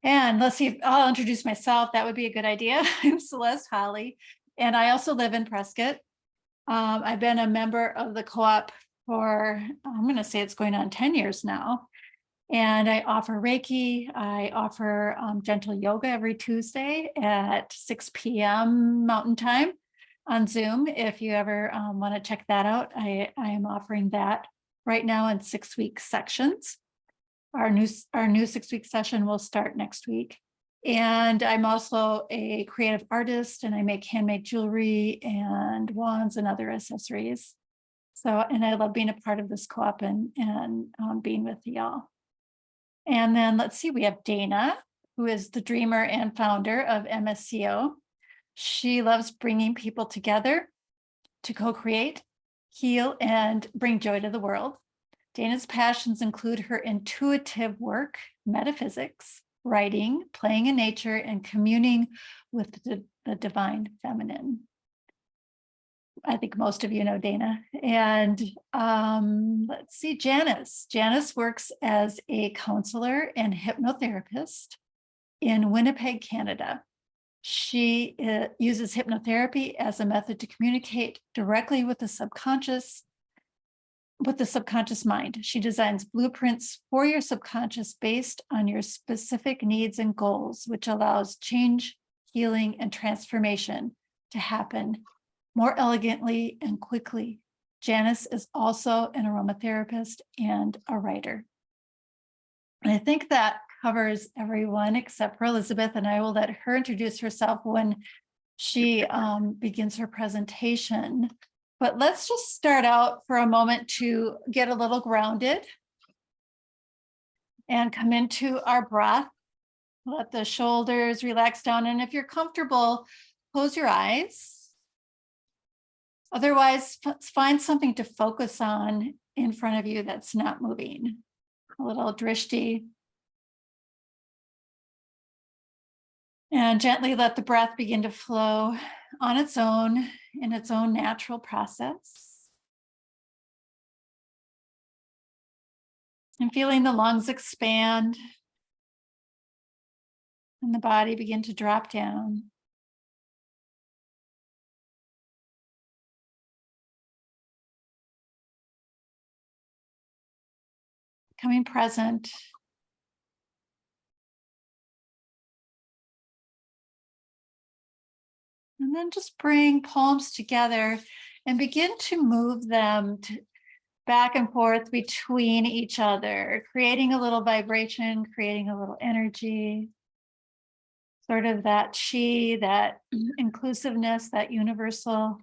And let's see, I'll introduce myself. That would be a good idea. I'm Celeste Holly, and I also live in Prescott. I've been a member of the co-op for, I'm going to say it's going on 10 years now. And I offer Reiki. I offer gentle yoga every Tuesday at 6 p.m. Mountain Time on Zoom. If you ever want to check that out, I am offering that right now in 6-week sections. Our new 6-week session will start next week. And I'm also a creative artist, and I make handmade jewelry and wands and other accessories. So, and I love being a part of this co-op and being with y'all. And then let's see, we have Dana, who is the dreamer and founder of MSCO. She loves bringing people together to co-create, heal, and bring joy to the world. Dana's passions include her intuitive work, metaphysics, writing, playing in nature, and communing with the divine feminine. I think most of you know Dana. And let's see, Janice. Janice works as a counselor and hypnotherapist in Winnipeg, Canada. She uses hypnotherapy as a method to communicate directly with the subconscious mind. She designs blueprints for your subconscious based on your specific needs and goals, which allows change, healing, and transformation to happen more elegantly and quickly. Janice is also an aromatherapist and a writer. And I think that covers everyone except for Elizabeth, and I will let her introduce herself when she begins her presentation. But let's just start out for a moment to get a little grounded and come into our breath. Let the shoulders relax down. And if you're comfortable, close your eyes. Otherwise, find something to focus on in front of you that's not moving. A little drishti. And gently let the breath begin to flow on its own, in its own natural process. And feeling the lungs expand and the body begin to drop down. Coming present. And then just bring palms together and begin to move them back and forth between each other, creating a little vibration, creating a little energy, sort of that chi, that inclusiveness, that universal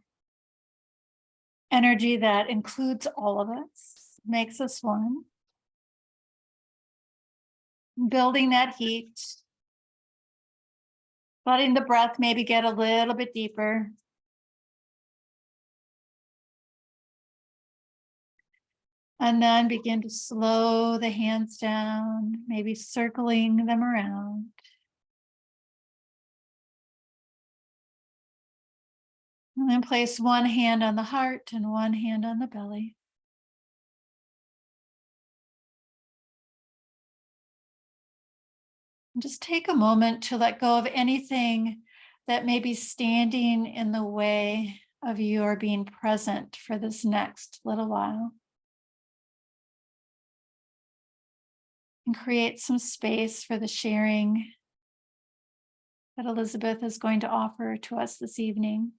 energy that includes all of us, makes us one. Building that heat, letting the breath maybe get a little bit deeper. And then begin to slow the hands down, maybe circling them around. And then place one hand on the heart and one hand on the belly. And just take a moment to let go of anything that may be standing in the way of your being present for this next little while. And create some space for the sharing that Elizabeth is going to offer to us this evening.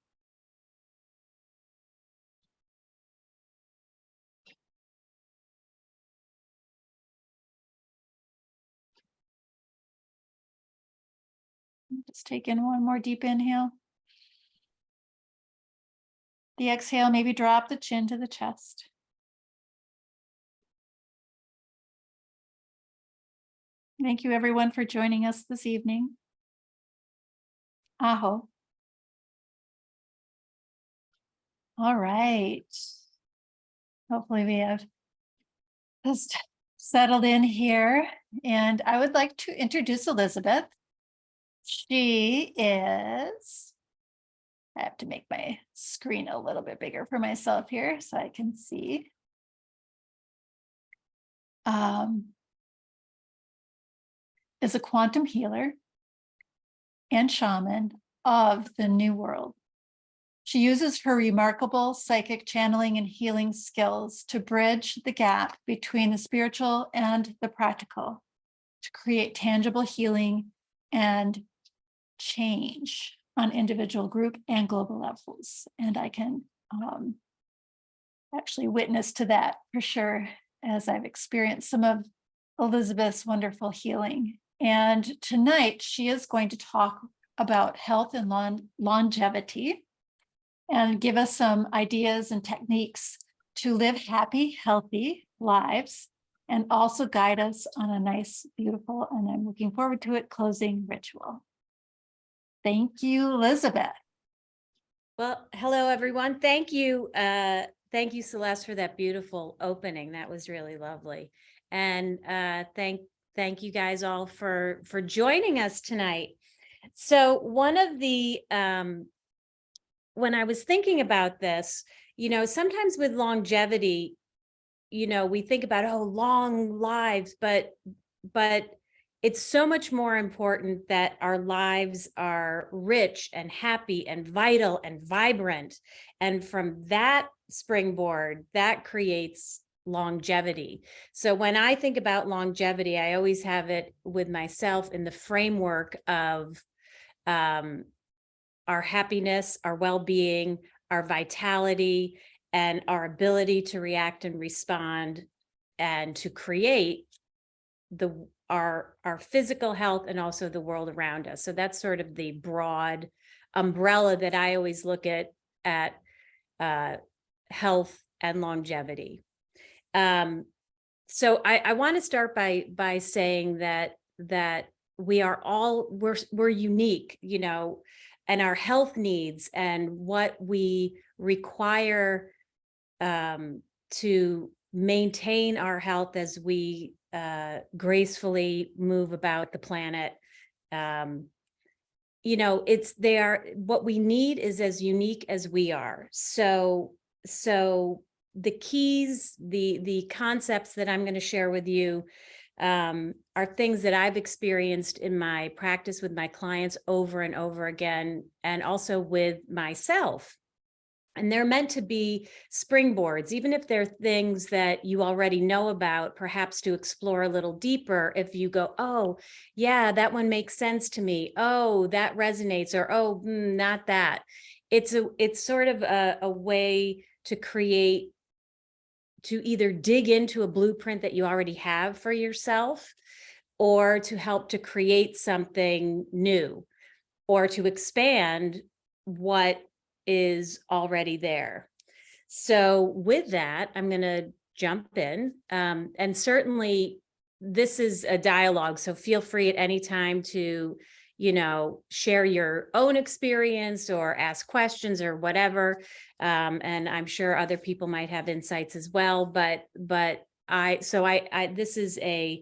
Just take in one more deep inhale. The exhale, maybe drop the chin to the chest. Thank you everyone for joining us this evening. Aho. All right. Hopefully we have just settled in here. And I would like to introduce Elizabeth. She is, I have to make my screen a little bit bigger for myself here so I can see. is a quantum healer and shaman of the New World. She uses her remarkable psychic channeling and healing skills to bridge the gap between the spiritual and the practical, to create tangible healing and change on individual, group, and global levels. And I can actually witness to that for sure, as I've experienced some of Elizabeth's wonderful healing. And tonight she is going to talk about health and longevity and give us some ideas and techniques to live happy, healthy lives, and also guide us on a nice, beautiful, and I'm looking forward to it, closing ritual. Thank you, Elizabeth. Well, hello, everyone. Thank you. Thank you, Celeste, for that beautiful opening. That was really lovely. And thank you guys all for joining us tonight. So one of the, when I was thinking about this, sometimes with longevity, we think about, oh, long lives, but it's so much more important that our lives are rich and happy and vital and vibrant. And from that springboard, that creates longevity. So when I think about longevity, I always have it with myself in the framework of our happiness, our well-being, our vitality, and our ability to react and respond and to create our physical health and also the world around us. So that's sort of the broad umbrella that I always look at health and longevity. So I want to start by saying that we are all, we're unique, and our health needs and what we require to maintain our health as we gracefully move about the planet. What we need is as unique as we are. So the keys, the concepts that I'm going to share with you are things that I've experienced in my practice with my clients over and over again, and also with myself. And they're meant to be springboards, even if they're things that you already know about, perhaps to explore a little deeper. If you go, oh, yeah, that one makes sense to me. Oh, that resonates, or oh, not that. It's sort of a way to create, to either dig into a blueprint that you already have for yourself, or to help to create something new, or to expand what is already there. So with that, I'm going to jump in. And certainly this is a dialogue, so feel free at any time to, share your own experience or ask questions or whatever. And I'm sure other people might have insights as well, but this is a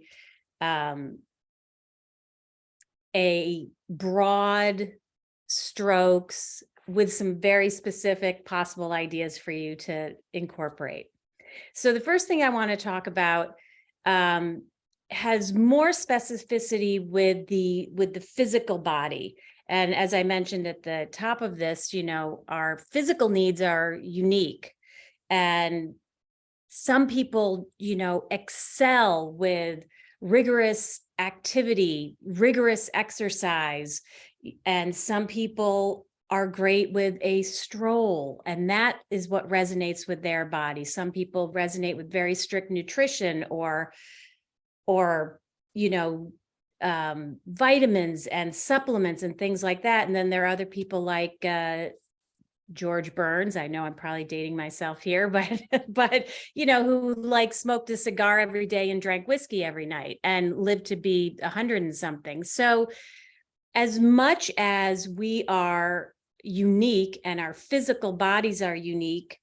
broad strokes with some very specific possible ideas for you to incorporate. So the first thing I want to talk about has more specificity with the physical body. And as I mentioned at the top of this, our physical needs are unique. And some people, excel with rigorous activity, rigorous exercise. And some people are great with a stroll, and that is what resonates with their body. Some people resonate with very strict nutrition or vitamins and supplements and things like that. And then there are other people like George Burns. I know I'm probably dating myself here, but who like smoked a cigar every day and drank whiskey every night and lived to be 100 and something. So as much as we are unique and our physical bodies are unique,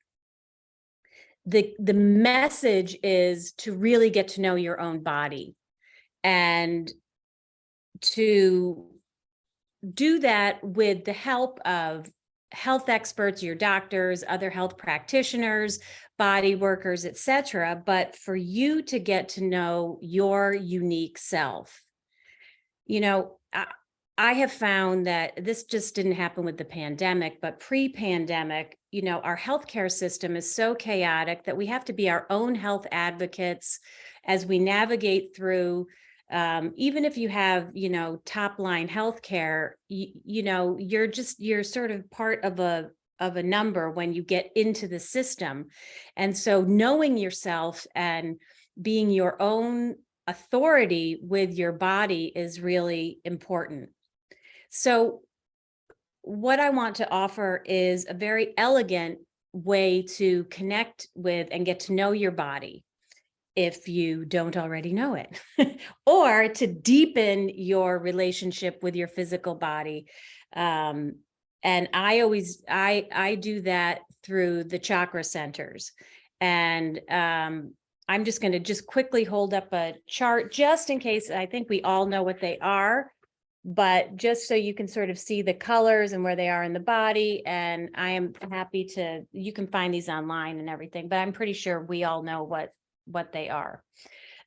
the message is to really get to know your own body, and to do that with the help of health experts, your doctors, other health practitioners, body workers, etc. But for you to get to know your unique self. You know, I have found that this just didn't happen with the pandemic, but pre-pandemic, you know, our healthcare system is so chaotic that we have to be our own health advocates as we navigate through. Even if you have, you know, top line healthcare, you know, you're sort of part of a number when you get into the system. And so knowing yourself and being your own authority with your body is really important. So what I want to offer is a very elegant way to connect with and get to know your body if you don't already know it, or to deepen your relationship with your physical body. And I do that through the chakra centers. And I'm just going to just quickly hold up a chart just in case. I think we all know what they are, but just so you can sort of see the colors and where they are in the body. And I am happy to, you can find these online and everything, but I'm pretty sure we all know what they are.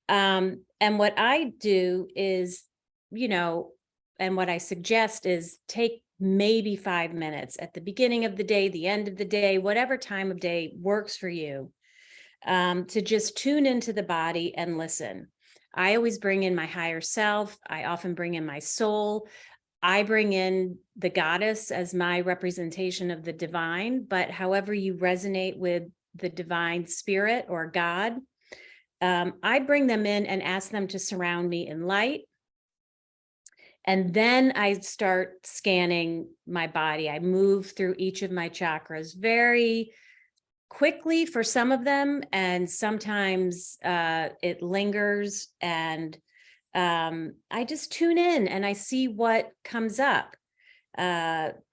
And what I do is, you know, and what I suggest is take maybe 5 minutes at the beginning of the day, the end of the day, whatever time of day works for you, to just tune into the body and listen. I always bring in my higher self. I often bring in my soul. I bring in the goddess as my representation of the divine, but however you resonate with the divine spirit or God, I bring them in and ask them to surround me in light. And then I start scanning my body. I move through each of my chakras very quickly for some of them, and sometimes it lingers, and I just tune in and I see what comes up.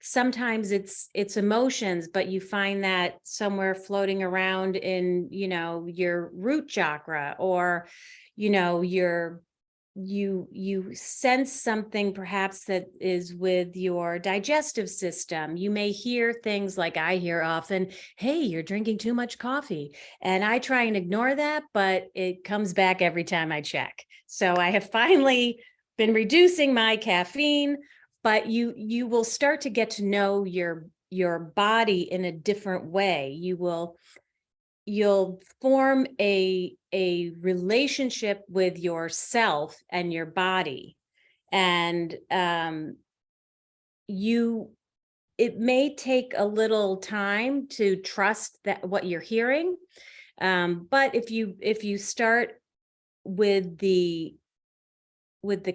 Sometimes it's emotions, but you find that somewhere floating around in, you know, your root chakra, or, you know, you sense something perhaps that is with your digestive system. You may hear things like I hear often, hey, you're drinking too much coffee. And I try and ignore that, but it comes back every time I check. So I have finally been reducing my caffeine, but you will start to get to know your body in a different way. You'll form a relationship with yourself and your body. And it may take a little time to trust that what you're hearing. But if you start with the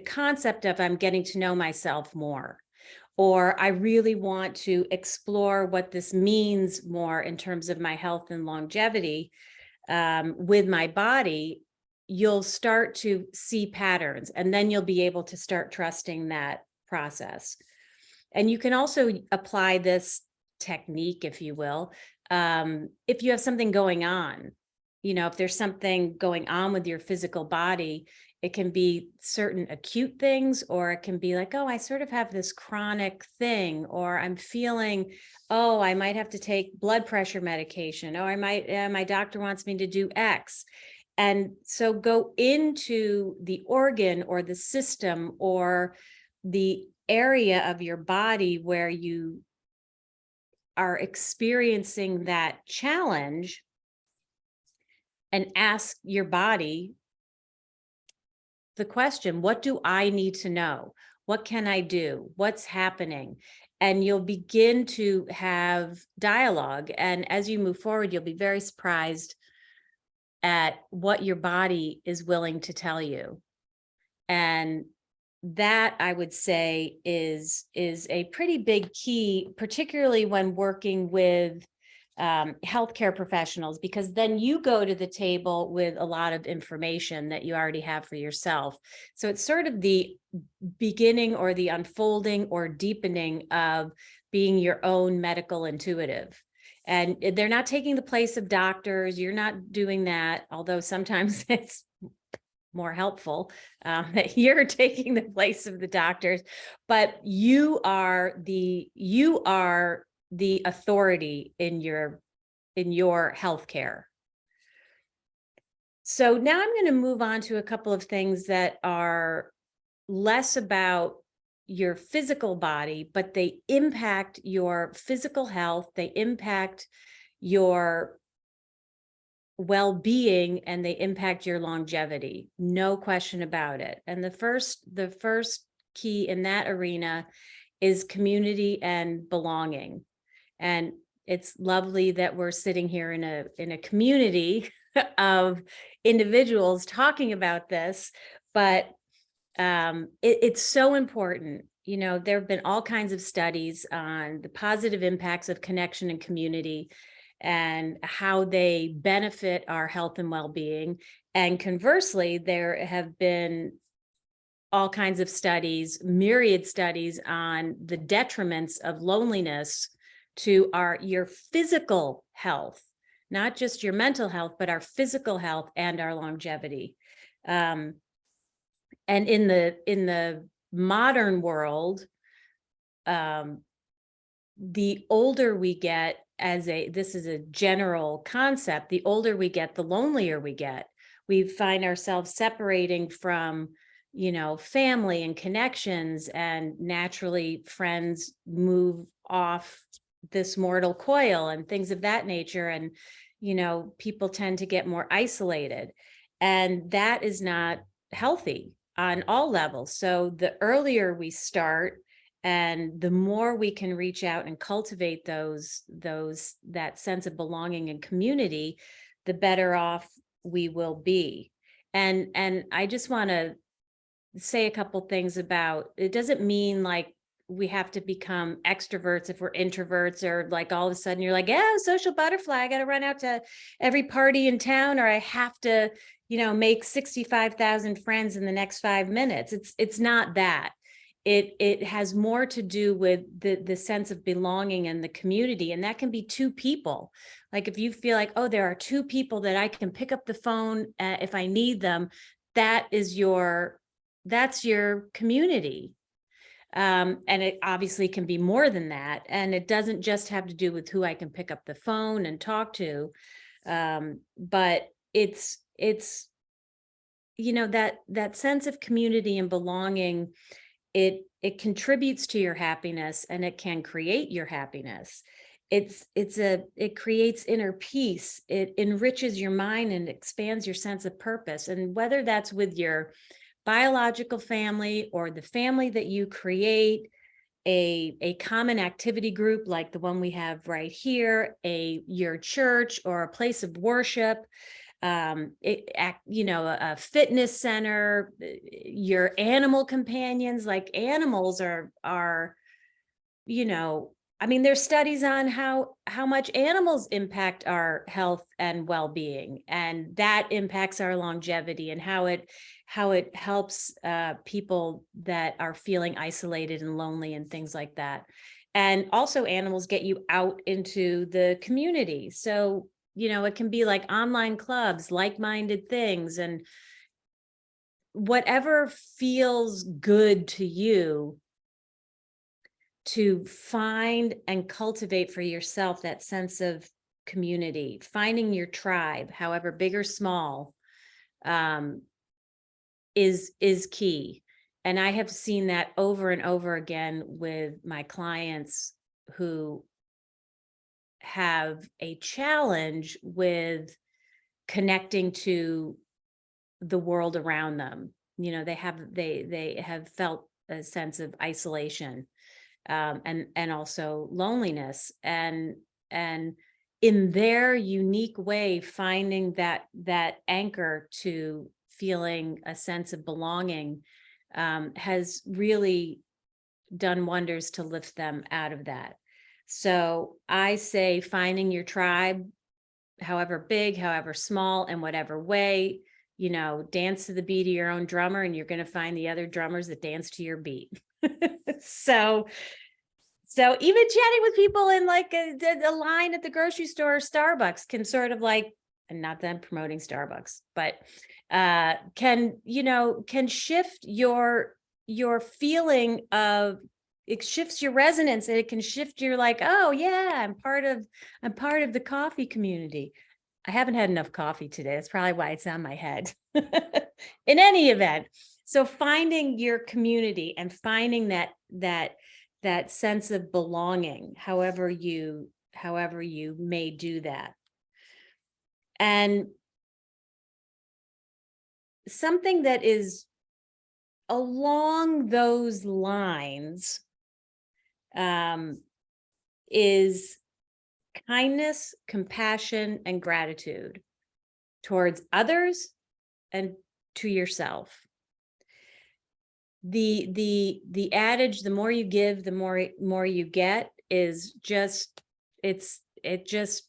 concept of I'm getting to know myself more, or I really want to explore what this means more in terms of my health and longevity with my body, you'll start to see patterns, and then you'll be able to start trusting that process. And you can also apply this technique, if you will, if you have something going on. You know, if there's something going on with your physical body, it can be certain acute things, or it can be like, oh, I sort of have this chronic thing, or I'm feeling, oh, I might have to take blood pressure medication, or I might, my doctor wants me to do X. And so go into the organ or the system or the area of your body where you are experiencing that challenge, and ask your body the question, what do I need to know? What can I do? What's happening? And you'll begin to have dialogue. And as you move forward, you'll be very surprised at what your body is willing to tell you. And that, I would say, is a pretty big key, particularly when working with healthcare professionals, because then you go to the table with a lot of information that you already have for yourself. So it's sort of the beginning or the unfolding or deepening of being your own medical intuitive. And they're not taking the place of doctors. You're not doing that, although sometimes it's more helpful that you're taking the place of the doctors, but you are the authority in your healthcare. So now I'm going to move on to a couple of things that are less about your physical body, but they impact your physical health, they impact your well-being, and they impact your longevity. No question about it. And the first key in that arena is community and belonging. And it's lovely that we're sitting here in a community of individuals talking about this, but it's so important. You know, there have been all kinds of studies on the positive impacts of connection and community and how they benefit our health and well-being. And conversely, there have been all kinds of studies, myriad studies on the detriments of loneliness to your physical health, not just your mental health, but our physical health and our longevity. And in the modern world, the older we get, this is a general concept, the older we get, the lonelier we get. We find ourselves separating from, you know, family and connections, and naturally friends move off this mortal coil and things of that nature. And, you know, people tend to get more isolated, and that is not healthy on all levels. So the earlier we start, and the more we can reach out and cultivate that sense of belonging and community, the better off we will be. And I just want to say a couple things about, it doesn't mean like we have to become extroverts if we're introverts, or like all of a sudden you're like, yeah, social butterfly, I got to run out to every party in town, or I have to, you know, make 65,000 friends in the next 5 minutes. It's not that. It has more to do with the sense of belonging and the community. And that can be two people. Like if you feel like, oh, there are two people that I can pick up the phone if I need them, that's your community. And it obviously can be more than that. And it doesn't just have to do with who I can pick up the phone and talk to. But it's, you know, that sense of community and belonging, it contributes to your happiness, and it can create your happiness. It creates inner peace. It enriches your mind and expands your sense of purpose. And whether that's with your biological family or the family that you create, a common activity group like the one we have right here, your church or a place of worship, you know, a fitness center, your animal companions. Like animals are, you know, I mean, there's studies on how much animals impact our health and well-being, and that impacts our longevity, and how it helps people that are feeling isolated and lonely and things like that. And also animals get you out into the community. So, you know, it can be like online clubs, like-minded things, and whatever feels good to you, to find and cultivate for yourself that sense of community, finding your tribe, however big or small, is key. And I have seen that over and over again with my clients who have a challenge with connecting to the world around them. You know, they have felt a sense of isolation, and also loneliness, and in their unique way, finding that anchor to feeling a sense of belonging has really done wonders to lift them out of that. So I say finding your tribe, however big, however small, in whatever way, you know, dance to the beat of your own drummer, and you're going to find the other drummers that dance to your beat. So even chatting with people in like a line at the grocery store or Starbucks can sort of like, and not that I'm promoting Starbucks, but can shift your feeling of, it shifts your resonance, and it can shift your like, oh yeah, I'm part of the coffee community. I haven't had enough coffee today. That's probably why it's on my head. In any event, So finding your community and finding that sense of belonging, however you may do that. And something that is along those lines is kindness, compassion, and gratitude towards others and to yourself. The adage, the more you give, the more you get, is just, it is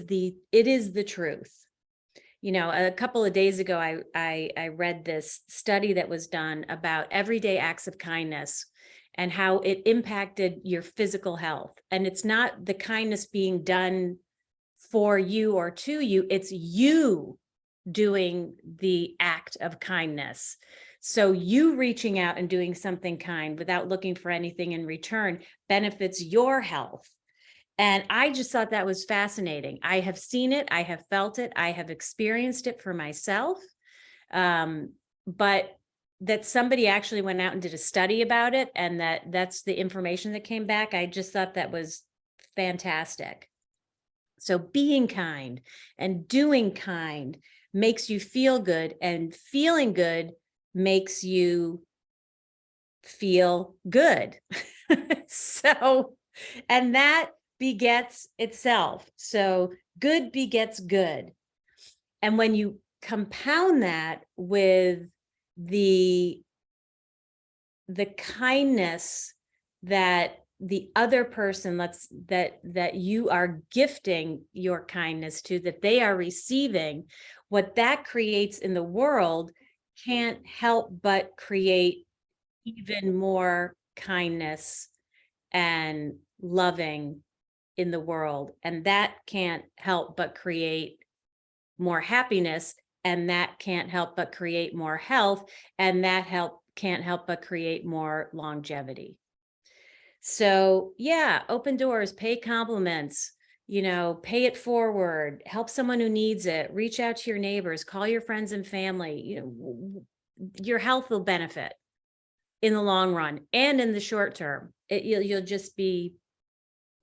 the truth. You know, a couple of days ago, I read this study that was done about everyday acts of kindness and how it impacted your physical health. And it's not the kindness being done for you or to you, it's you doing the act of kindness. So you reaching out and doing something kind without looking for anything in return benefits your health. And I just thought that was fascinating. I have seen it, I have felt it, I have experienced it for myself. But that somebody actually went out and did a study about it, and that's the information that came back. I just thought that was fantastic. So being kind and doing kind makes you feel good, and feeling good makes you feel good. So, and that begets itself. So good begets good. And when you compound that with the kindness that the other person that you are gifting your kindness to, that they are receiving, what that creates in the world can't help but create even more kindness and loving in the world. And that can't help but create more happiness, and that can't help but create more health, and that can't help but create more longevity. So yeah, open doors, pay compliments, you know, pay it forward, help someone who needs it, reach out to your neighbors, call your friends and family. You know, your health will benefit in the long run and in the short term. You'll just be,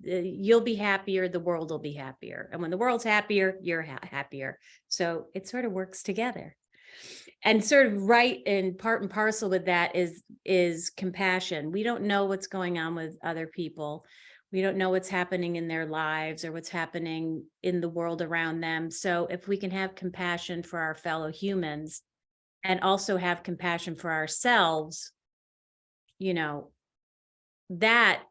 you'll be happier, the world will be happier. And when the world's happier, you're happier. So it sort of works together. And sort of right in part and parcel with that is compassion. We don't know what's going on with other people. We don't know what's happening in their lives or what's happening in the world around them. So if we can have compassion for our fellow humans and also have compassion for ourselves, you know, that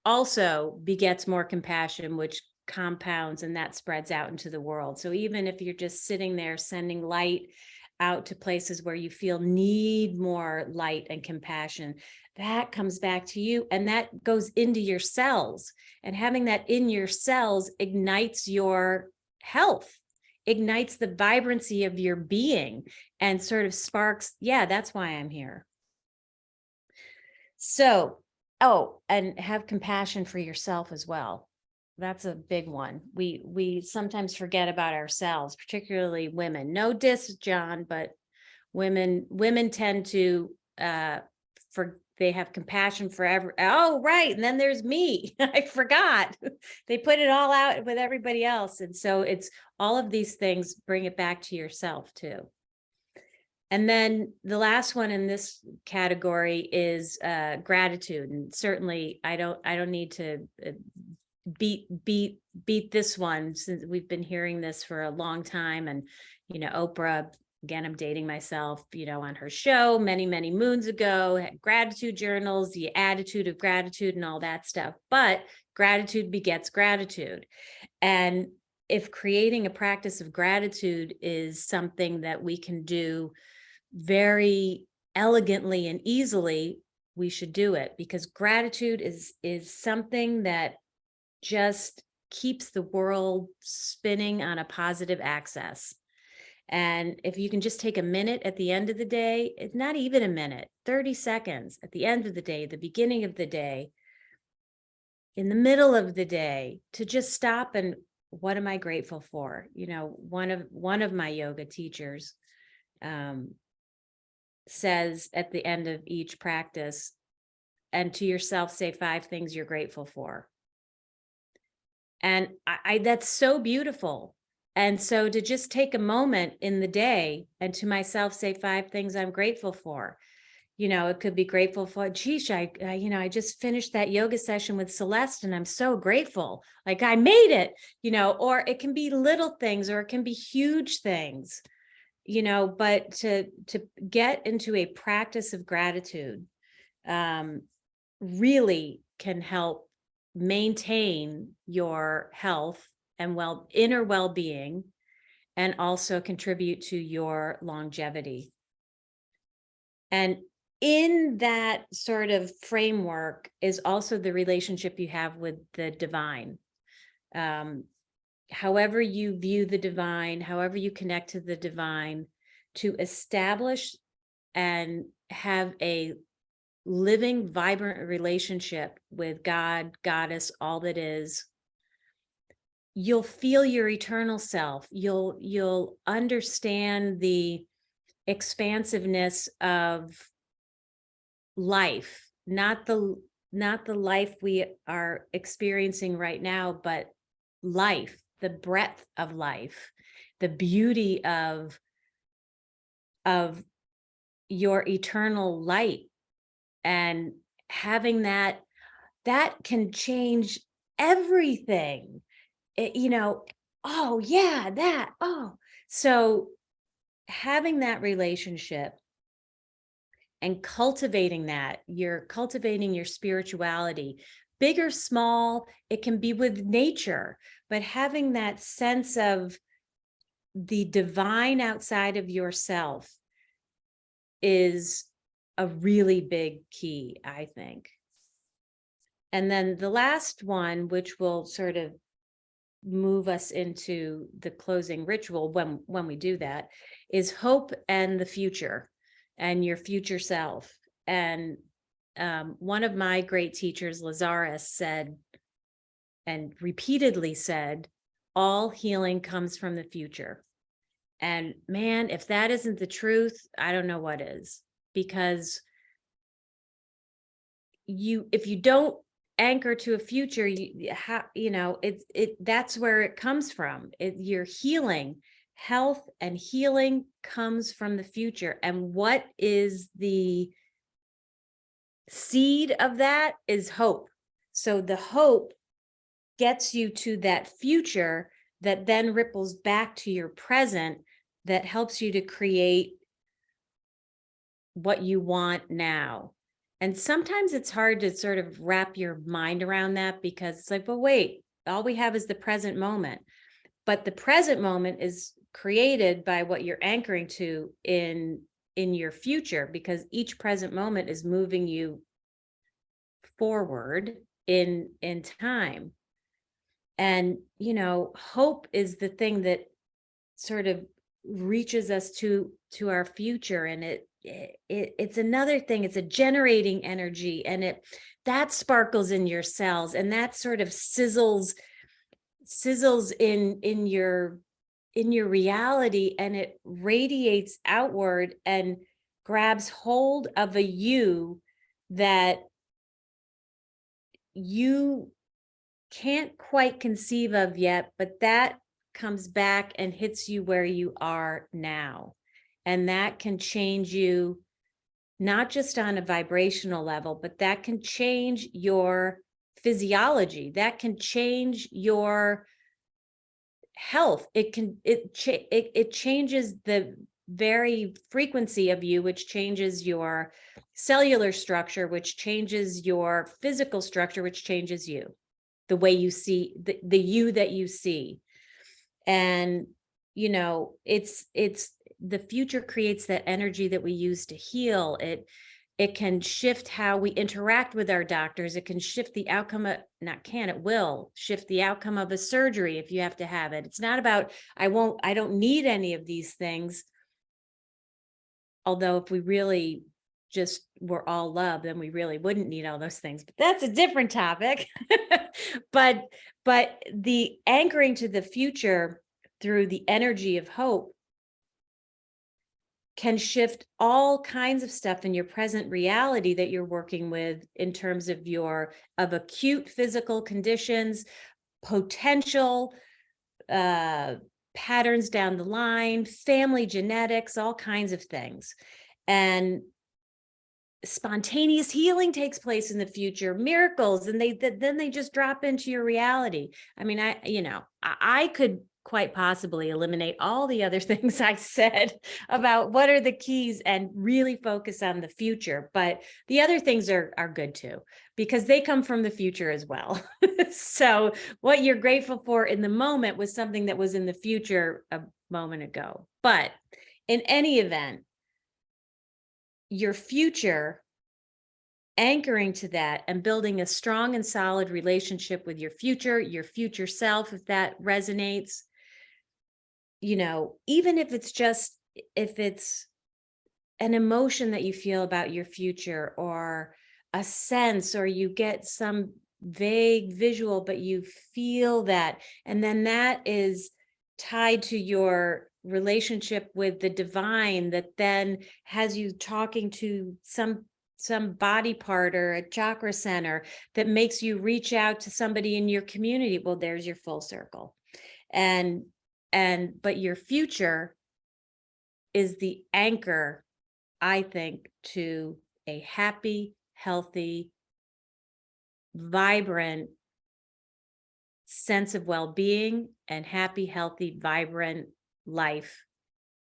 also begets more compassion, which compounds, and that spreads out into the world. So even if you're just sitting there sending light out to places where you feel need more light and compassion, that comes back to you, and that goes into your cells, and having that in your cells ignites your health, ignites the vibrancy of your being, and sort of sparks, yeah, that's why I'm here. So, oh, and have compassion for yourself as well. That's a big one. We sometimes forget about ourselves, particularly women. No diss, John, but women tend to they have compassion for oh, right. And then there's me. I forgot. They put it all out with everybody else. And so it's all of these things, bring it back to yourself too. And then the last one in this category is gratitude. And certainly I don't need to beat this one, since we've been hearing this for a long time. And, you know, Oprah, again, I'm dating myself, you know, on her show many, many moons ago, had gratitude journals, the attitude of gratitude and all that stuff. But gratitude begets gratitude. And if creating a practice of gratitude is something that we can do very elegantly and easily, we should do it, because gratitude is something that just keeps the world spinning on a positive axis. And if you can just take a minute at the end of the day, it's not even a minute, 30 seconds at the end of the day, the beginning of the day, in the middle of the day, to just stop and, what am I grateful for? You know, one of my yoga teachers says at the end of each practice, and to yourself, say 5 things you're grateful for. And I that's so beautiful. And so to just take a moment in the day and to myself say 5 things I'm grateful for. It could be grateful for, geez, I just finished that yoga session with Celeste and I'm so grateful. Like I made it, or it can be little things or it can be huge things, but to get into a practice of gratitude really can help maintain your health and inner well-being, and also contribute to your longevity. And in that sort of framework is also the relationship you have with the divine. However you view the divine, however you connect to the divine, to establish and have a living, vibrant relationship with God, Goddess, all that is, you'll feel your eternal self. You'll understand the expansiveness of life, not the life we are experiencing right now, but life, the breadth of life, the beauty of your eternal light, and having that can change everything. Oh yeah, so having that relationship and cultivating that, you're cultivating your spirituality, big or small, it can be with nature, but having that sense of the divine outside of yourself is a really big key, I think. And then the last one, which will sort of move us into the closing ritual when we do that, is hope and the future and your future self. And one of my great teachers, Lazarus, said, and repeatedly said, all healing comes from the future. And man, if that isn't the truth, I don't know what is. Because if you don't anchor to a future, that's where it comes from. Your healing, health and healing comes from the future. And what is the seed of that is hope. So the hope gets you to that future that then ripples back to your present, that helps you to create what you want now. And sometimes it's hard to sort of wrap your mind around that, because it's like, well, wait, all we have is the present moment. But the present moment is created by what you're anchoring to in your future, because each present moment is moving you forward in time. And, hope is the thing that sort of reaches us to our future. And it's another thing. It's a generating energy, and that sparkles in your cells, and that sort of sizzles in your reality, and it radiates outward and grabs hold of a you that you can't quite conceive of yet, but that comes back and hits you where you are now. And that can change you, not just on a vibrational level, but that can change your physiology. That can change your health. It changes the very frequency of you, which changes your cellular structure, which changes your physical structure, which changes you, the way you see the you that you see. And it's the future creates that energy that we use to heal. It can shift how we interact with our doctors. It can shift the outcome of, it will shift the outcome of a surgery if you have to have it. It's not about, I don't need any of these things. Although if we really just were all love, then we really wouldn't need all those things, but that's a different topic. but the anchoring to the future through the energy of hope can shift all kinds of stuff in your present reality that you're working with in terms of acute physical conditions, potential patterns down the line, family genetics, all kinds of things. And spontaneous healing takes place in the future, miracles, and then they just drop into your reality. I mean, I could quite possibly eliminate all the other things I said about what are the keys and really focus on the future. But the other things are good too, because they come from the future as well. So what you're grateful for in the moment was something that was in the future a moment ago. But in any event, your future, anchoring to that and building a strong and solid relationship with your future self, if that resonates, even if it's an emotion that you feel about your future, or a sense, or you get some vague visual, but you feel that, and then that is tied to your relationship with the divine, that then has you talking to some body part or a chakra center that makes you reach out to somebody in your community. Well, there's your full circle. But your future is the anchor, I think, to a happy, healthy, vibrant sense of well-being and happy, healthy, vibrant life,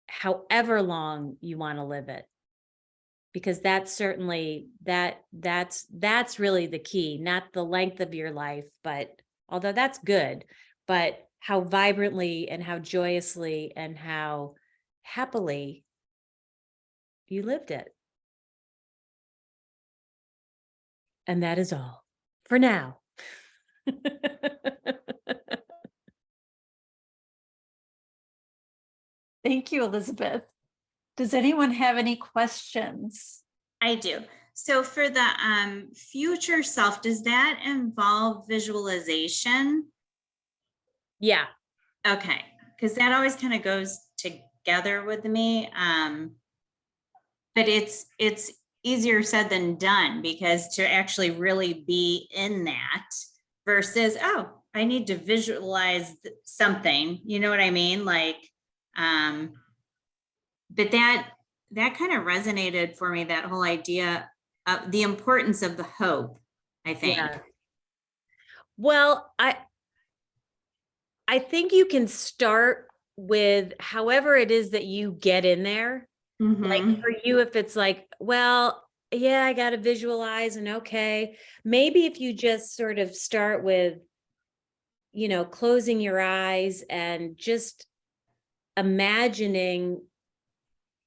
however long you want to live it. Because that's certainly that's really the key, not the length of your life, but although that's good, but how vibrantly and how joyously and how happily you lived it. And that is all for now. Thank you, Elizabeth. Does anyone have any questions? I do. So for the future self, does that involve visualization? Yeah. Okay, because that always kind of goes together with me. But it's easier said than done, because to actually really be in that versus, oh, I need to visualize something, you know what I mean? Like, but that kind of resonated for me, that whole idea of the importance of the hope, I think. Yeah. Well, I think you can start with however it is that you get in there. Like for you, if it's like, well, yeah, I got to visualize, and okay, maybe if you just sort of start with, closing your eyes and just imagining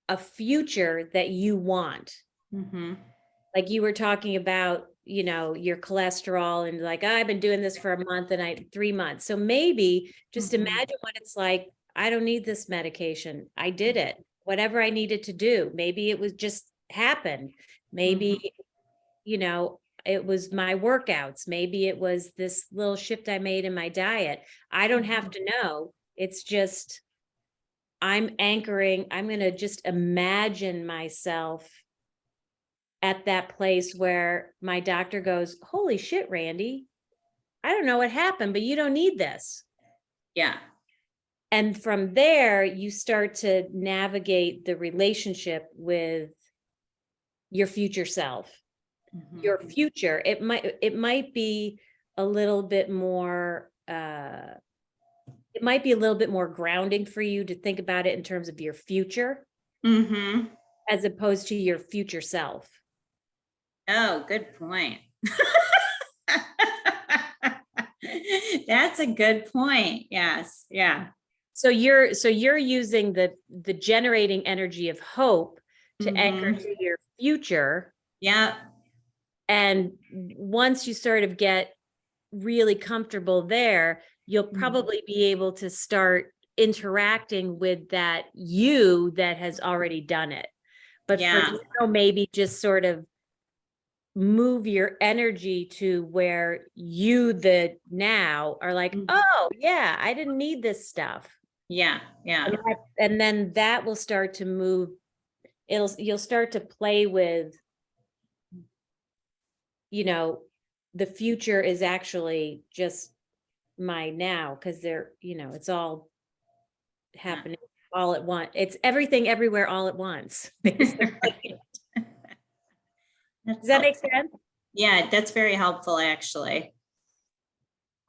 a future that you want. Like you were talking about, your cholesterol, and like, I've been doing this for a month and 3 months. So maybe just imagine what it's like. I don't need this medication. I did it, whatever I needed to do. Maybe it was just happened. Maybe, it was my workouts. Maybe it was this little shift I made in my diet. I don't have to know. It's just, I'm anchoring. I'm going to just imagine myself at that place where my doctor goes, holy shit, Randy, I don't know what happened, but you don't need this. Yeah. And from there, you start to navigate the relationship with your future self. Your future, it might be a little bit more, it might be a little bit more grounding for you to think about it in terms of your future, as opposed to your future self. Oh, good point. That's a good point. Yes. Yeah. So you're using the generating energy of hope to anchor to your future. Yeah. And once you sort of get really comfortable there, you'll probably be able to start interacting with that you that has already done it. But for now, maybe just sort of move your energy to where you, the now, are like, oh yeah, I didn't need this stuff. Yeah. Yeah. And then that will start to move you'll start to play with, you know, the future is actually just my now, because it's all happening all at once. It's everything everywhere all at once. basically. Does that make sense? Yeah, that's very helpful, actually.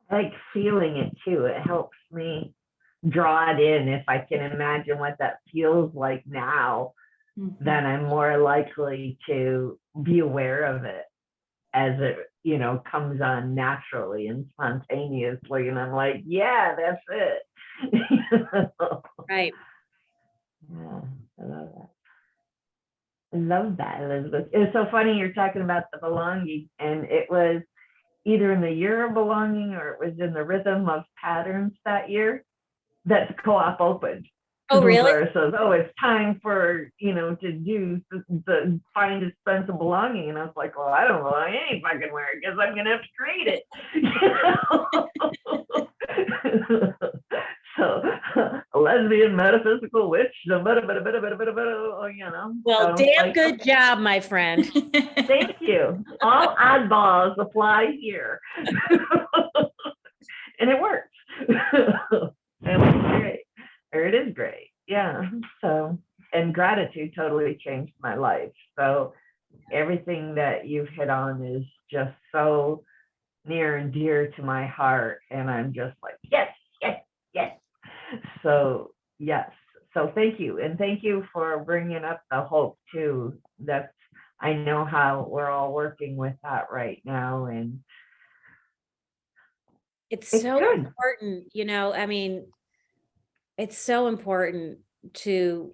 I like feeling it too. It helps me draw it in. If I can imagine what that feels like now, then I'm more likely to be aware of it as it, comes on naturally and spontaneously. And I'm like, yeah, that's it. Right. Yeah, I love that. I love that, Elizabeth. It's so funny you're talking about the belonging, and it was either in the year of belonging or it was in the rhythm of patterns that year that the co-op opened. Oh, really? Laura says, "Oh, it's time for to do the find a sense of belonging," and I was like, "Well, I don't belong any fucking where because I'm gonna have to create it." So, a lesbian metaphysical witch, Well, So, damn like, good job, my friend. thank you. All oddballs apply here, and it works. It was great. Or it is great. Yeah. So, and gratitude totally changed my life. So everything that you've hit on is just so near and dear to my heart. And I'm just like, yes, yes, yes. So, yes. So thank you. And thank you for bringing up the hope too. That's, I know how we're all working with that right now. And It's it's so good. important, I mean, it's so important to,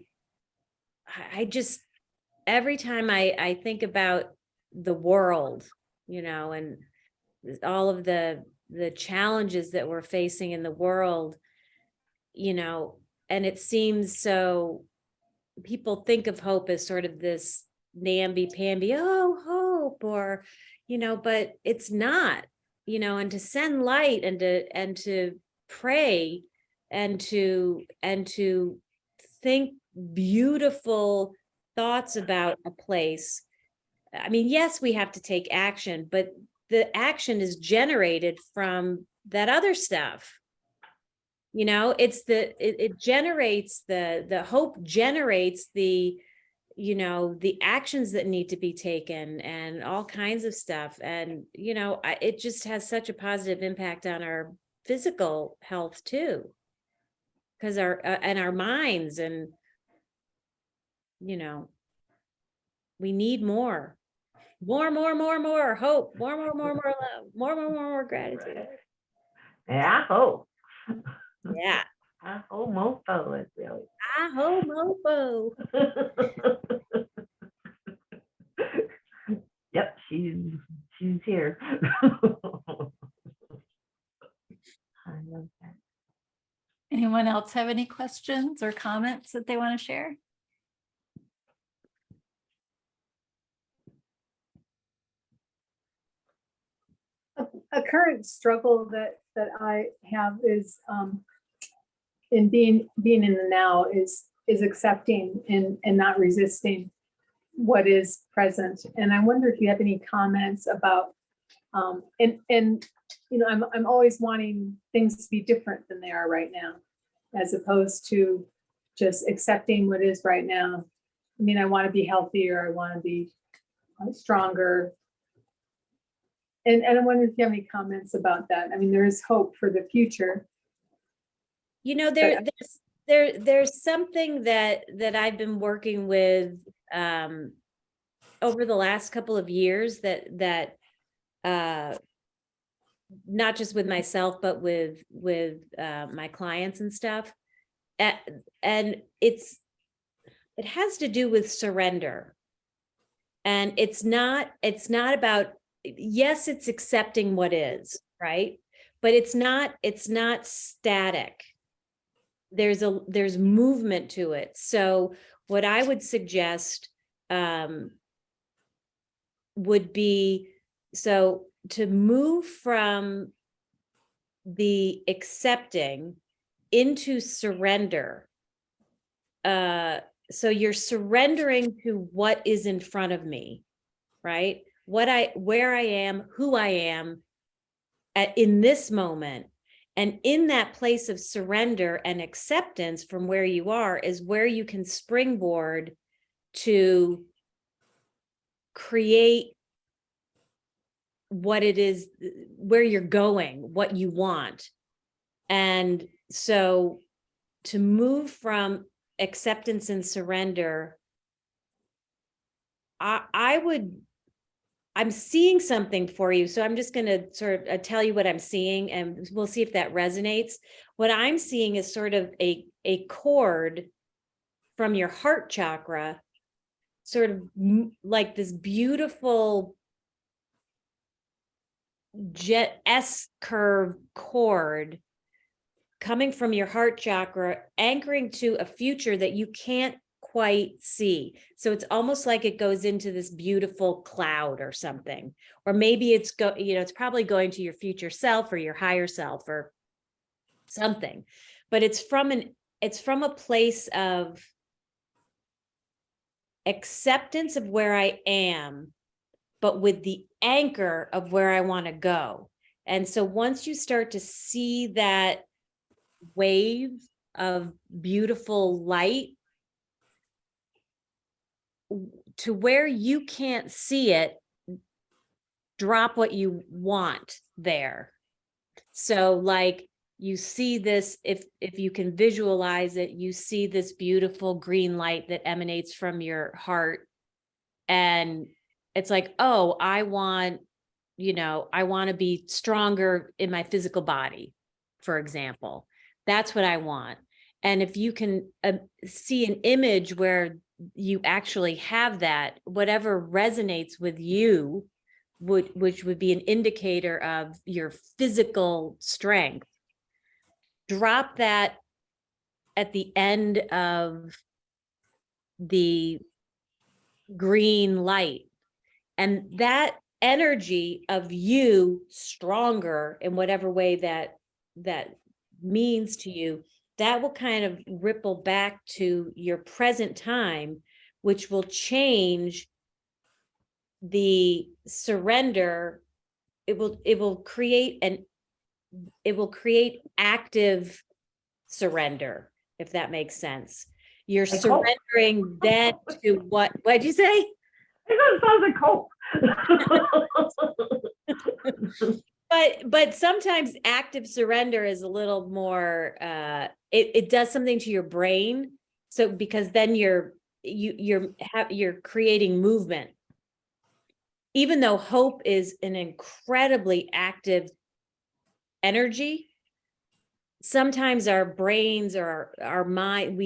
I just, every time I think about the world, and all of the challenges that we're facing in the world, and it seems so, people think of hope as sort of this namby-pamby, oh, hope, or, but it's not, and to send light and to pray and to think beautiful thoughts about a place. I mean, yes, we have to take action, but the action is generated from that other stuff. It generates the hope, generates the actions that need to be taken and all kinds of stuff. And, it just has such a positive impact on our physical health too. Because our minds, and, we need more hope, more love, more gratitude. Yeah, I hope. Yeah. I hope mofo is really. I hope mofo. Yep, she's here. I love that. Anyone else have any questions or comments that they want to share? A current struggle that I have is in being in the now is accepting and not resisting what is present. And I wonder if you have any comments about and I'm always wanting things to be different than they are right now, as opposed to just accepting what is right now. I mean, I want to be healthier, I want to be stronger. And I wonder if you have any comments about that. I mean, there is hope for the future. There's something that I've been working with over the last couple of years that not just with myself, but with my clients and stuff. And it has to do with surrender. And it's not about, yes, it's accepting what is, right? But it's not static. There's movement to it. So what I would suggest would be, so to move from the accepting into surrender so you're surrendering to what is in front of me, right? Where I am, who I am in this moment. And in that place of surrender and acceptance from where you are is where you can springboard to create what it is, where you're going, what you want. And so to move from acceptance and surrender, I'm seeing something for you. So I'm just going to sort of tell you what I'm seeing, and we'll see if that resonates. What I'm seeing is sort of a cord from your heart chakra, sort of like this beautiful jet S-curve cord coming from your heart chakra, anchoring to a future that you can't quite see. So it's almost like it goes into this beautiful cloud or something, or maybe it's it's probably going to your future self or your higher self or something, but it's from a place of acceptance of where I am, but with the anchor of where I want to go. And so once you start to see that wave of beautiful light to where you can't see it, drop what you want there. So like you see this, if you can visualize it, you see this beautiful green light that emanates from your heart. And it's like, oh, I want to be stronger in my physical body, for example. That's what I want. And if you can see an image where you actually have that, whatever resonates with you, which would be an indicator of your physical strength, drop that at the end of the green light. And that energy of you stronger in whatever way that means to you, that will kind of ripple back to your present time, which will change the surrender. It will create active surrender, if that makes sense. You're Like hope. surrendering then to what'd you say? It sounds like hope. But sometimes active surrender is a little more it does something to your brain. So because then you're creating movement. Even though hope is an incredibly active energy, sometimes our brains or our mind,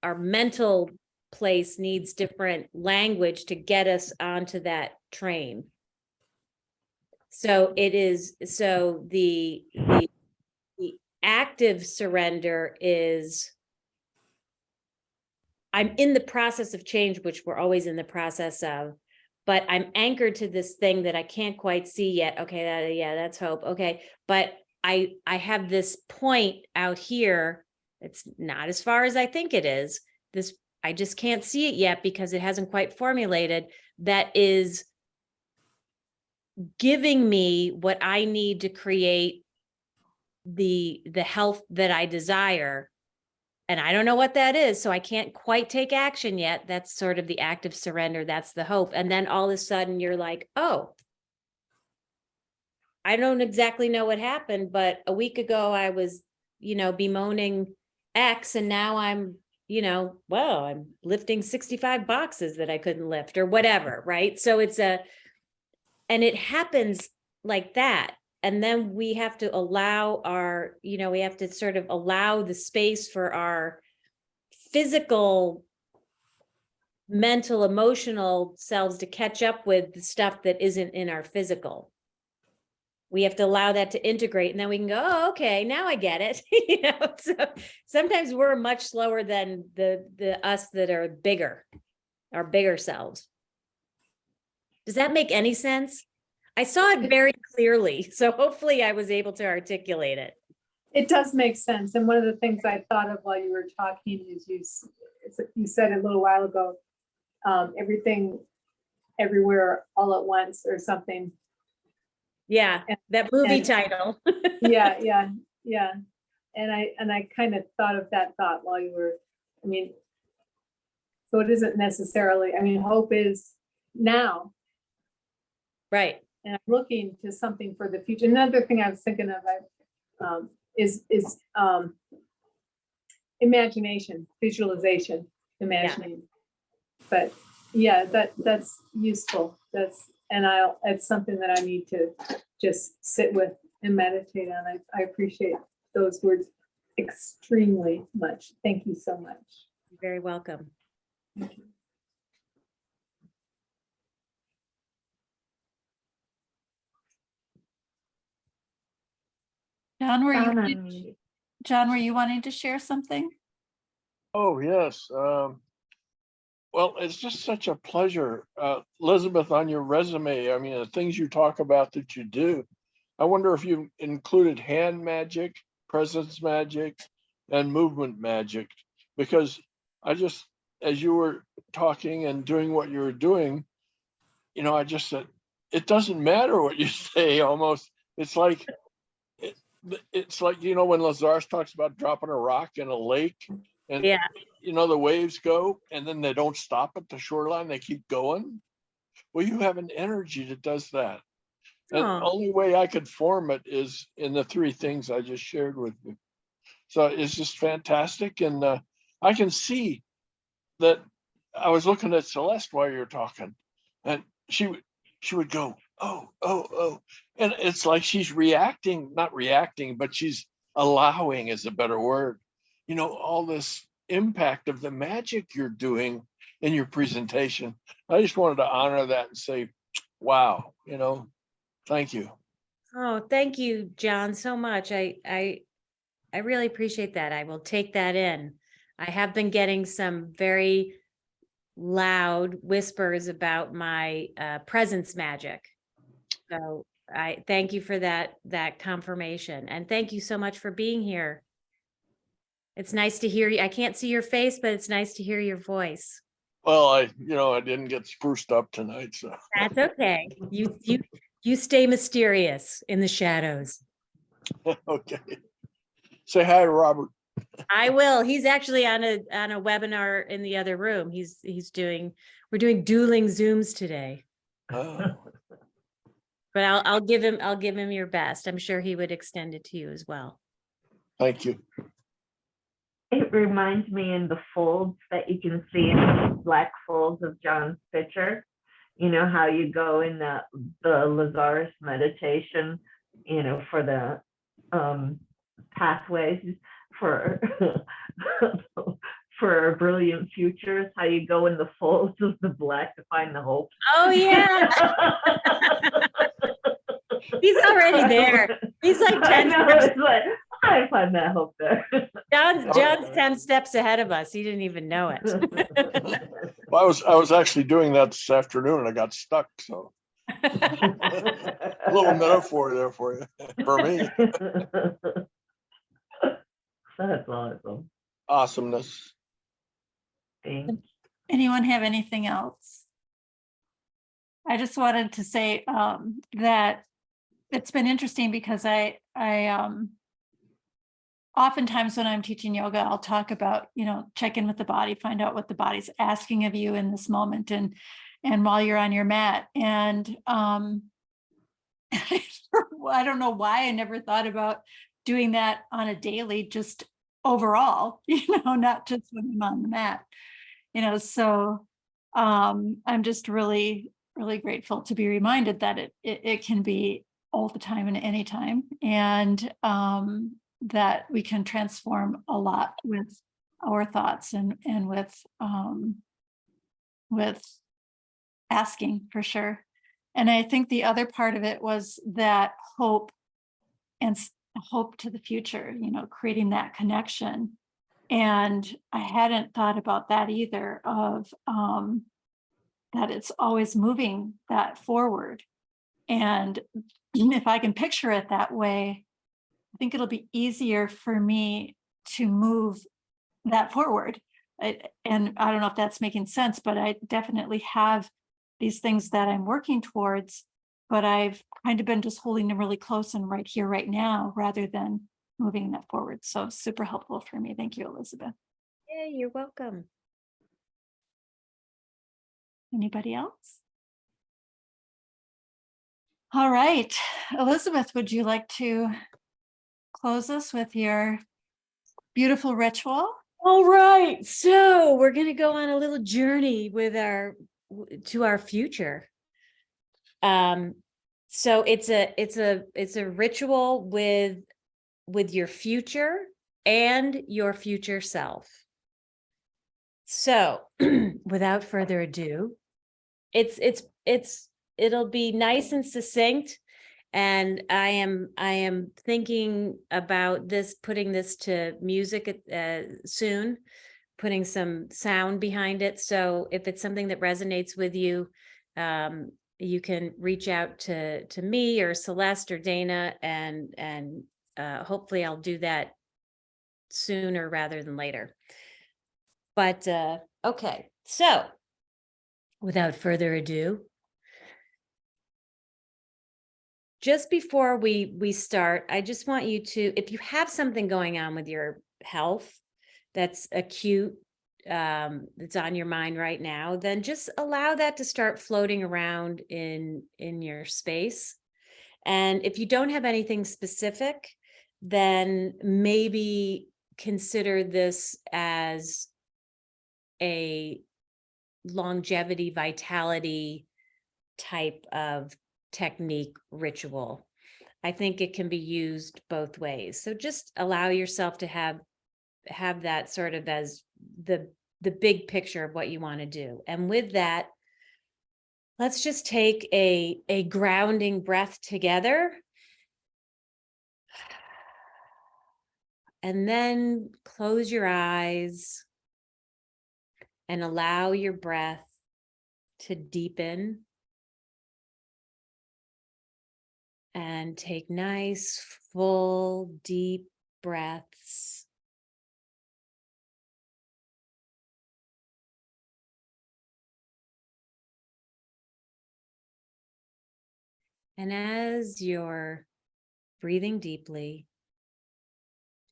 our mental place needs different language to get us onto that train. So the active surrender is, I'm in the process of change, which we're always in the process of, but I'm anchored to this thing that I can't quite see yet. Okay, that's hope. Okay, but I have this point out here. It's not as far as I think it is. I just can't see it yet because it hasn't quite formulated. That is giving me what I need to create the health that I desire. And I don't know what that is, so I can't quite take action yet. That's sort of the active surrender. That's the hope. And then all of a sudden you're like, oh, I don't exactly know what happened, but a week ago I was, bemoaning X, and now I'm, I'm lifting 65 boxes that I couldn't lift or whatever, right? So and it happens like that. And then we have to allow we have to sort of allow the space for our physical, mental, emotional selves to catch up with the stuff that isn't in our physical. We have to allow that to integrate, and then we can go, oh, okay, now I get it. So sometimes we're much slower than the us that are bigger, our bigger selves. Does that make any sense? I saw it very clearly, so hopefully I was able to articulate it. It does make sense. And one of the things I thought of while you were talking is you said a little while ago, everything, everywhere, all at once or something. Yeah, And- that movie and- title. Yeah, yeah, yeah. And I kind of thought of that thought while you were, I mean, so it isn't necessarily, I mean, hope is now, Right. and I'm looking to something for the future. Another thing I was thinking of is imagination, visualization, imagining. But yeah, that's useful. It's something that I need to just sit with and meditate on. I appreciate those words extremely much. Thank you so much. You're very welcome. John, Donna, John, were you wanting to share something? Oh, yes. Well, it's just such a pleasure. Elizabeth, on your resume, I mean, the things you talk about that you do, I wonder if you included hand magic, presence magic, and movement magic, because I just, as you were talking and doing what you were doing, I just said, it doesn't matter what you say almost. It's like, when Lazarus talks about dropping a rock in a lake and Yeah. the waves go and then they don't stop at the shoreline, they keep going. Well, you have an energy that does that. And the Oh, only way I could form it is in the three things I just shared with you. So it's just fantastic. And I can see that. I was looking at Celeste while you were talking, and she would go, oh, oh, oh. And it's like she's reacting, not reacting, but she's allowing is a better word. All this impact of the magic you're doing in your presentation. I just wanted to honor that and say, wow, thank you. oh, thank you, John, so much. I really appreciate that. I will take that in. I have been getting some very loud whispers about my presence magic. So I thank you for that confirmation. And thank you so much for being here. It's nice to hear you. I can't see your face, but it's nice to hear your voice. Well, I didn't get spruced up tonight, so. That's okay. You stay mysterious in the shadows. Okay. Say hi to Robert. I will. He's actually on a webinar in the other room. We're doing dueling Zooms today. Oh, But I'll give him your best. I'm sure he would extend it to you as well. thank you. it reminds me in the folds that you can see in the black folds of John's picture. How you go in the Lazarus meditation, for the pathways for for brilliant futures, how you go in the folds of the black to find the hope. Oh yeah, he's already there. He's like I 10 know, steps. it's like, I find that hope there. John's 10 steps ahead of us. He didn't even know it. Well, I was actually doing that this afternoon and I got stuck, so a little metaphor there for you, for me. That's awesome. Awesomeness. Thanks. Anyone have anything else? I just wanted to say that it's been interesting because I oftentimes when I'm teaching yoga, I'll talk about, check in with the body, find out what the body's asking of you in this moment and while you're on your mat. And I don't know why I never thought about doing that on a daily, just overall, not just when I'm on the mat, so I'm just really, really grateful to be reminded that it can be all the time and any time. And that we can transform a lot with our thoughts and with asking, for sure. And I think the other part of it was that hope and hope to the future, creating that connection. And I hadn't thought about that either, of that it's always moving that forward. And if I can picture it that way, I think it'll be easier for me to move that forward And I don't know if that's making sense, but I definitely have these things that I'm working towards, but I've kind of been just holding them really close and right here, right now, rather than moving that forward. So super helpful for me. Thank you, Elizabeth. Yeah, you're welcome. Anybody else? All right, Elizabeth, would you like to close us with your beautiful ritual? All right, so we're gonna go on a little journey with to our future. So it's a ritual with your future and your future self. So without further ado, it'll be nice and succinct. And I am thinking about this, putting this to music soon, putting some sound behind it. So if it's something that resonates with you, you can reach out to me or Celeste or Dana, and hopefully I'll do that sooner rather than later. But okay, so without further ado, just before we start, I just want you to, if you have something going on with your health that's acute, that's on your mind right now, then just allow that to start floating around in your space. And if you don't have anything specific, then maybe consider this as a longevity, vitality type of technique ritual. I think it can be used both ways. So just allow yourself to have that sort of as the big picture of what you want to do. And with that, let's just take a grounding breath together. And then close your eyes and allow your breath to deepen. And take nice, full, deep breaths. And as you're breathing deeply,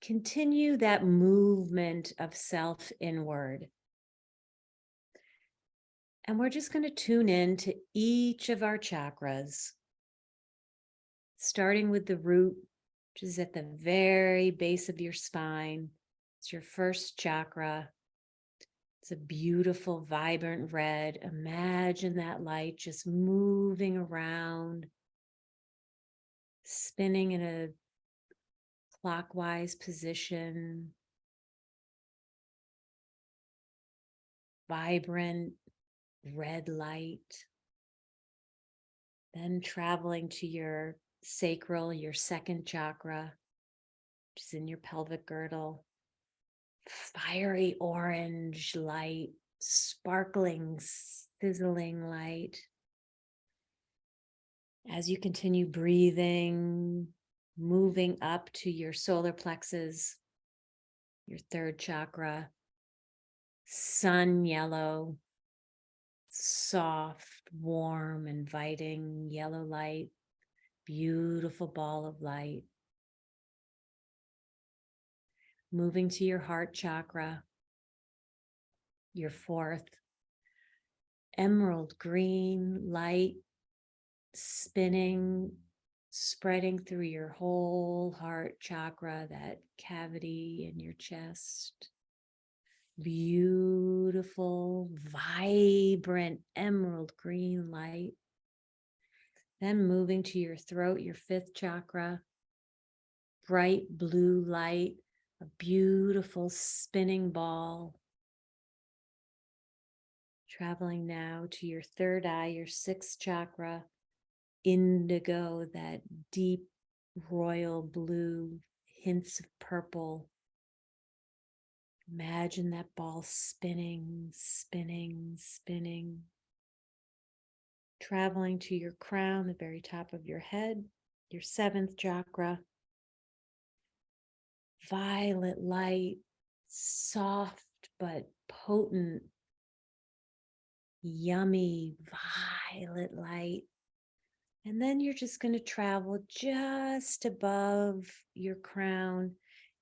continue that movement of self inward. And we're just going to tune in to each of our chakras, starting with the root, which is at the very base of your spine. It's your first chakra. It's a beautiful, vibrant red. Imagine that light just moving around, spinning in a clockwise position. Vibrant red light. Then traveling to your sacral, your second chakra, which is in your pelvic girdle. Fiery orange light, sparkling, sizzling light. As you continue breathing, moving up to your solar plexus, your third chakra, sun yellow, soft, warm, inviting yellow light, beautiful ball of light. Moving to your heart chakra, your fourth, emerald green light, spinning, spreading through your whole heart chakra, that cavity in your chest. Beautiful, vibrant emerald green light. Then moving to your throat, your fifth chakra, bright blue light, a beautiful spinning ball. Traveling now to your third eye, your sixth chakra, indigo, that deep royal blue, hints of purple. Imagine that ball spinning, spinning, spinning. Traveling to your crown, the very top of your head, your seventh chakra. Violet light, soft but potent, yummy violet light. And then you're just going to travel just above your crown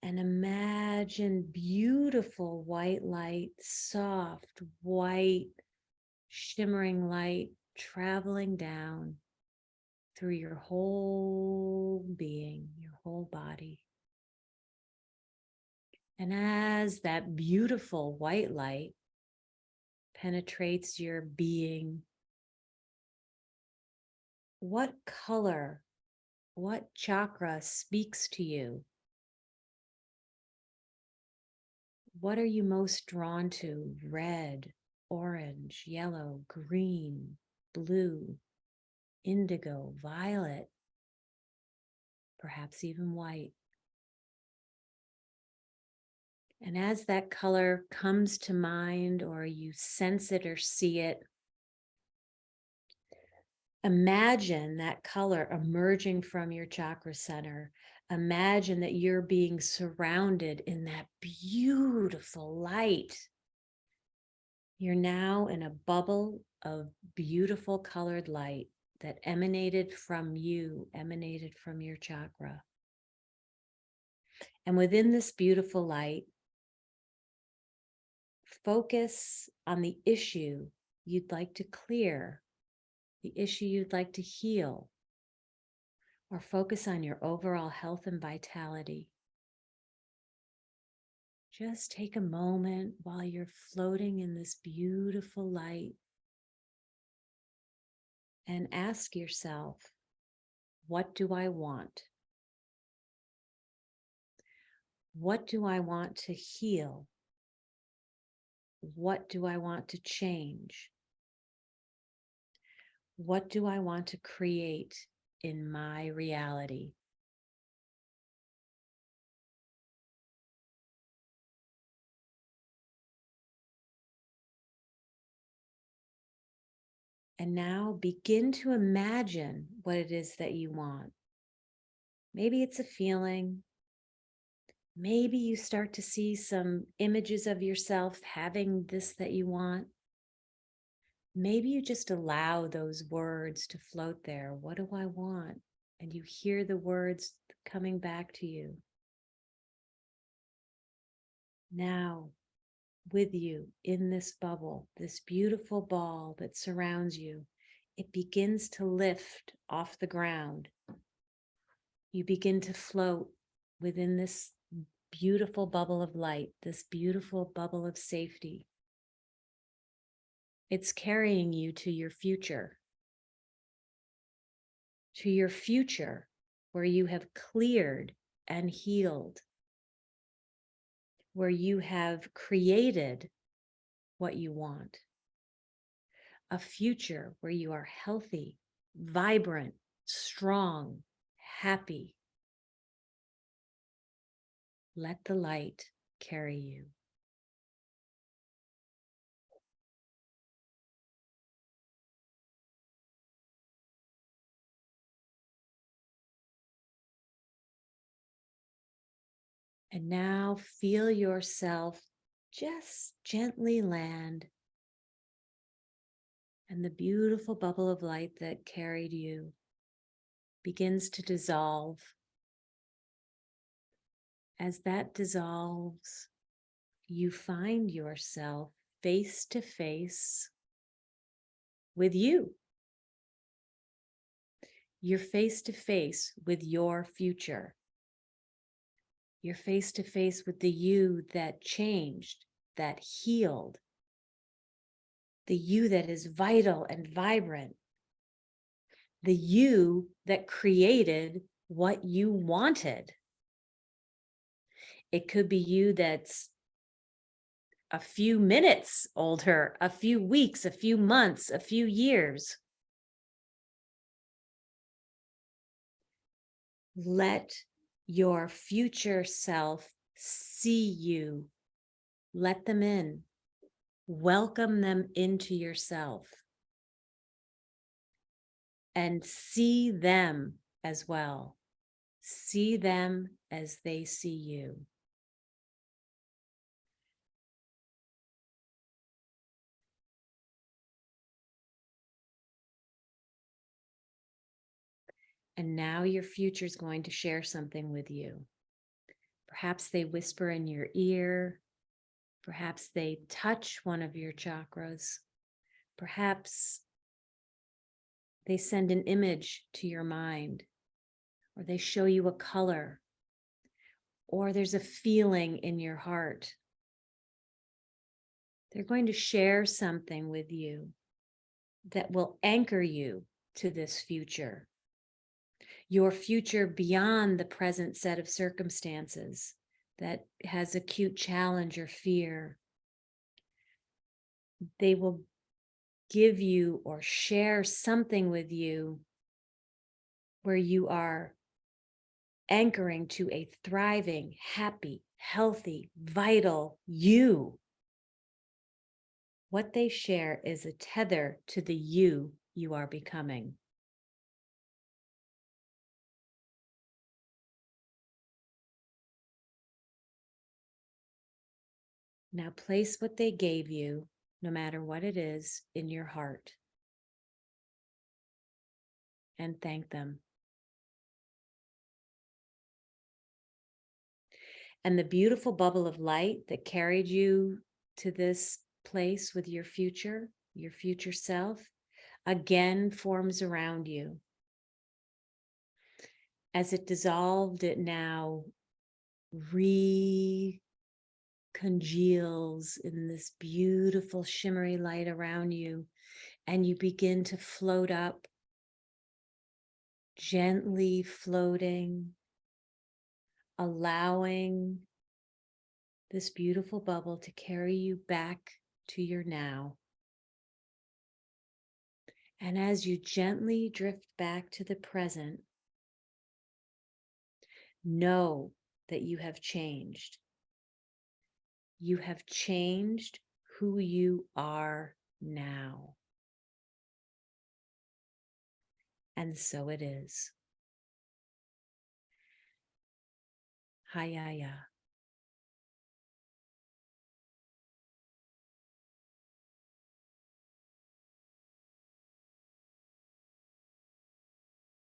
and imagine beautiful white light, soft, white, shimmering light traveling down through your whole being, your whole body. And as that beautiful white light penetrates your being, what color, what chakra speaks to you? What are you most drawn to? Red, orange, yellow, green, blue, indigo, violet, perhaps even white. And as that color comes to mind, or you sense it or see it, imagine that color emerging from your chakra center. Imagine that you're being surrounded in that beautiful light. You're now in a bubble of beautiful colored light that emanated from you, emanated from your chakra. And within this beautiful light, focus on the issue you'd like to clear, the issue you'd like to heal, or focus on your overall health and vitality. Just take a moment while you're floating in this beautiful light and ask yourself, what do I want? What do I want to heal? What do I want to change? What do I want to create in my reality? And now begin to imagine what it is that you want. Maybe it's a feeling. Maybe you start to see some images of yourself having this that you want. Maybe you just allow those words to float there. What do I want? And you hear the words coming back to you. Now, with you in this bubble, this beautiful ball that surrounds you, it begins to lift off the ground. You begin to float within this beautiful bubble of light, this beautiful bubble of safety. It's carrying you to your future where you have cleared and healed, where you have created what you want, a future where you are healthy, vibrant, strong, happy. Let the light carry you. And now feel yourself just gently land, and the beautiful bubble of light that carried you begins to dissolve. As that dissolves, you find yourself face to face with you. You're face to face with your future. You're face to face with the you that changed, that healed, the you that is vital and vibrant, the you that created what you wanted. It could be you that's a few minutes older, a few weeks, a few months, a few years. Let your future self see you. Let them in. Welcome them into yourself. And see them as well. See them as they see you. And now your future is going to share something with you. Perhaps they whisper in your ear. Perhaps they touch one of your chakras. Perhaps they send an image to your mind, or they show you a color, or there's a feeling in your heart. They're going to share something with you that will anchor you to this future, your future beyond the present set of circumstances that has acute challenge or fear. They will give you or share something with you where you are anchoring to a thriving, happy, healthy, vital you. What they share is a tether to the you are becoming. Now place what they gave you, no matter what it is, in your heart and thank them. And the beautiful bubble of light that carried you to this place with your future self, again forms around you. As it dissolved, it now recongeals in this beautiful shimmery light around you, and you begin to float up, gently floating, allowing this beautiful bubble to carry you back to your now. And as you gently drift back to the present, know that you have changed. You have changed who you are now. And so it is. Hyer.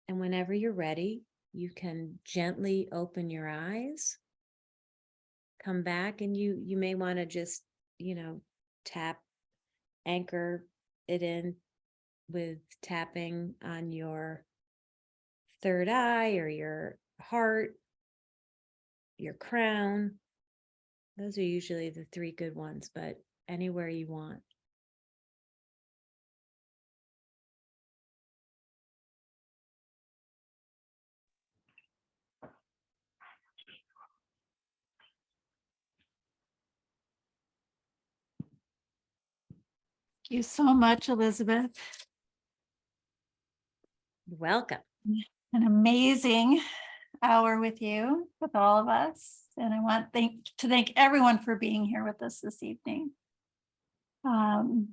And whenever you're ready, you can gently open your eyes, come back, and you may want to just, tap, anchor it in with tapping on your third eye or your heart, your crown. Those are usually the three good ones, but anywhere you want. Thank you so much, Elizabeth. Welcome. An amazing hour with you, with all of us. And I want to thank everyone for being here with us this evening. And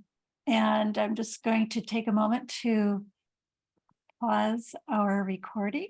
I'm just going to take a moment to pause our recording.